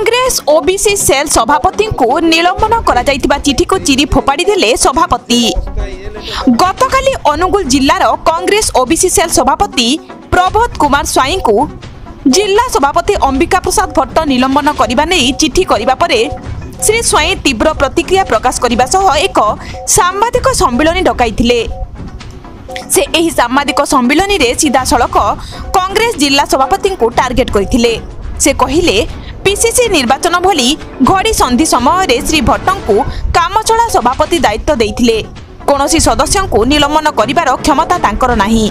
Congress OBC cell सभापति को निलंबन करा जाइतिबा चिठी को चिरी फोपाड़ी देले सभापति। गतकाली अनुगुल जिल्लार कांग्रेस ओबीसी सेल सभापति प्रबोध कुमार स्वाई को जिला सभापति अंबिका प्रसाद भट्ट निलंबन करने नहीं चिठी करने पर श्री स्वाई तीव्र प्रतिक्रिया प्रकाश करने सह एक सांबादिक सम्मेलन डकाइथिले। से एही सांबादिक सम्मेलन में सीधा सड़क कांग्रेस जिला सभापति को टार्गेट करथिले। से कहिले पीसीसी निर्वाचन भली घड़ी संधि समय श्री भट्ट को कामचला सभापति दायित्व देइथिले। कोनोसी सदस्य को निलंबन करिवार क्षमता तांकर नाही।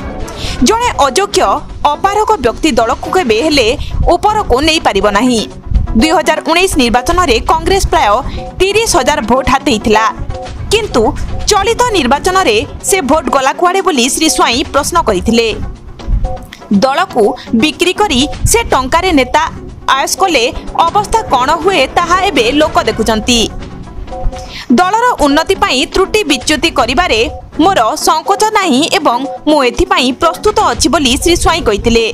जणे अयोग्य अपारक व्यक्ति दल को केबे हेले ऊपर को नहीं पारिबो नाही। 2019 निर्वाचन में कांग्रेस प्राय 30,000 भोट हातेइथिला, किंतु चलित निर्वाचन में से भोट गला कुआडे बोली श्री स्वाई प्रश्न करथिले। दल को बिक्री करी से टंकारे नेता आयस कले अवस्था कौन हुए ताहा एबे लोक देखुचंती। दलर उन्नति पाई त्रुटि विच्युति करिबारे मोर संकोच नाही एवं मु एथिपाई प्रस्तुत अछि बोली श्री स्वाई कहिथिले।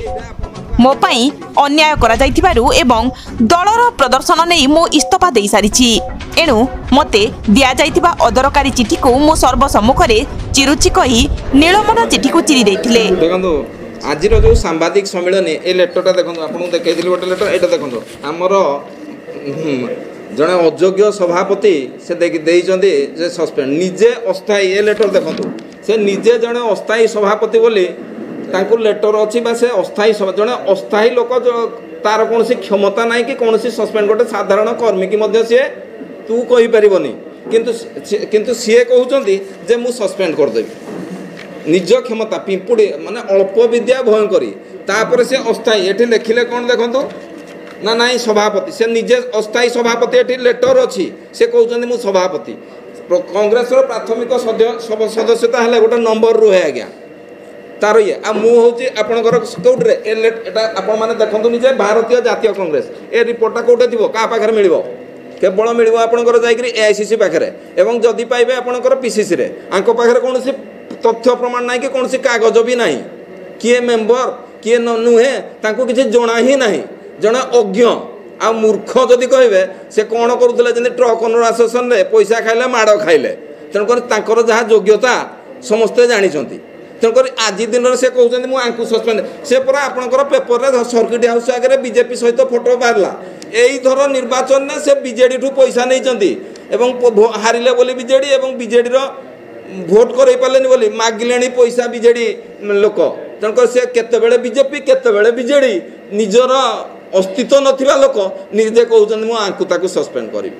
मो पाई अन्याय करा जाइथिबारु एवं दलर प्रदर्शन नै मो इस्तफा देई सारिछि। एणु मते दिया जाइथिबा अदरकारी चिठी को मो सर्वसम्मुख रे चिरुचि कहि निलंबन चिठी को चिरी देथिले। देखंतु आज जो सांबादिक सम्मेलन ए लेटरटा देखो आपको देखी गोटे लेटर ये देखो आमर जड़े अयोग्य सभापति से देते सस्पेंड निजे अस्थायी ए लेटर देखो से निजे जड़े अस्थायी सभापति बोली लेटर अच्छी से अस्थायी जड़े अस्थायी लोक तार कौन क्षमता ना कि कौन सस्पेंड गोटे साधारण कर्मी की सी तू कहीपर किंतु सी कहते जे मु सस्पेंड करदेवी निज क्षमता पिंपुड़ी माने अल्प विद्या भयंकरी तापर से अस्थायी एठी लिखिले कौन देखो ना नाई सभापति से निजे अस्थायी सभापति एठी लेटर अच्छी से कहते मु सभापति कांग्रेस प्राथमिक सदस्यता है गोटे नंबर रुहे आज्ञा तार ये आ मु हूँ आपंकर कौटे आपण मैंने देखो निजे भारतीय जातीय कांग्रेस ए रिपोर्टा कौटे थी क्या पाखे मिल केवल मिल आपंकर जाकि एआईसीसी पाखे एवं जदि पाइबे आपंकर पीसीसी रे आंको पाखे कौन तथ्य प्रमाण ना कि कौन कागज भी ना किए मेंबर किए नुहे तांको किसी जना ही ना जड़े अज्ञ आ मूर्ख जदि कहे से कौन करुले जमी ट्रक ओनर आसोसिएशन में पैसा खाइले माड़ खाइले तेणुकर जहाँ योग्यता समस्ते जानी तेणुकर आज दिन में से कहते मुझे सस्पेंड से पूरा आपंकर पेपर सर्किट हाउस आगे बीजेपी सहित फोटो बाहरला यही थर निर्वाचन में से बीजेडी ठू पैसा नहीं हारिले बोली बीजेडी और बीजेडी भोट कर पारे बोली मागिले पैसा बीजेडी लोक तेणुकर से केतबेले बीजेपी केतबेले बीजेडी निजर अस्तित्व नथिबा लोक निजे कहते मुझे सस्पेंड करी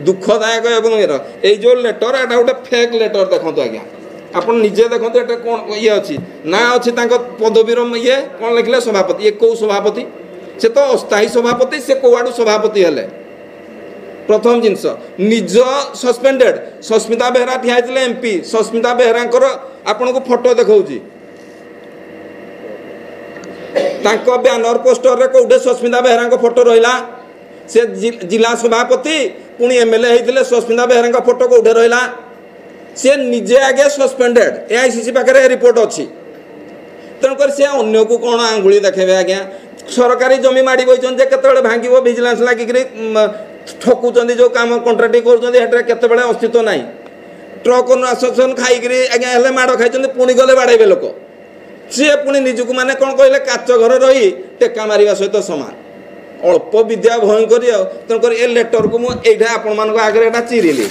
दुखदायक एवं ये जो लेटर एटा गोटे फेक लेटर देखो आज्ञा आप निजे देखो ये कौन ये अच्छी ना अच्छी पदवीर ये कौन लिखले सभापति ये कौ सभापति से तो अस्थायी सभापति से कौआड़ू सभापति हेले प्रथम जिनस निज सस्पेंडेड सस्मिता बेहरा ठिया एमपी सस्मिता बेहरा आपन को फोटो देखौची तांको बैनर पोस्टर रे कोडे सस्मिता बेहरा फोटो रहिला से जिला सभापति पुणी एमएलए होइतिले सस्मिता बेहरा फोटो कोडे रहिला से निजे आगे सस्पेंडेड एआईसीसी पाखे रिपोर्ट अच्छी तेणुकर से अन्य को कौन आंगुली देखेबे आज्ञा सरकारी जमी माड़ी बइचन जे केतबेले भांगिबो विजिलेंस लागिकरी ठकुचंदी जो काम कंट्राक्ट कर केतबेले अस्तित्व ना ट्रक ओनर आसोसिएशन खाई आज्ञा हेले माड़ खाई पुणी गले बाड़े लोक सी पुणी निजुक मैंने कौन कहले काच घर रही टेका मारिबा सहित सामान अल्प विद्या भयंकरी तेणुकर ए लेटर को मुझे आपण मान आगे चिरिली।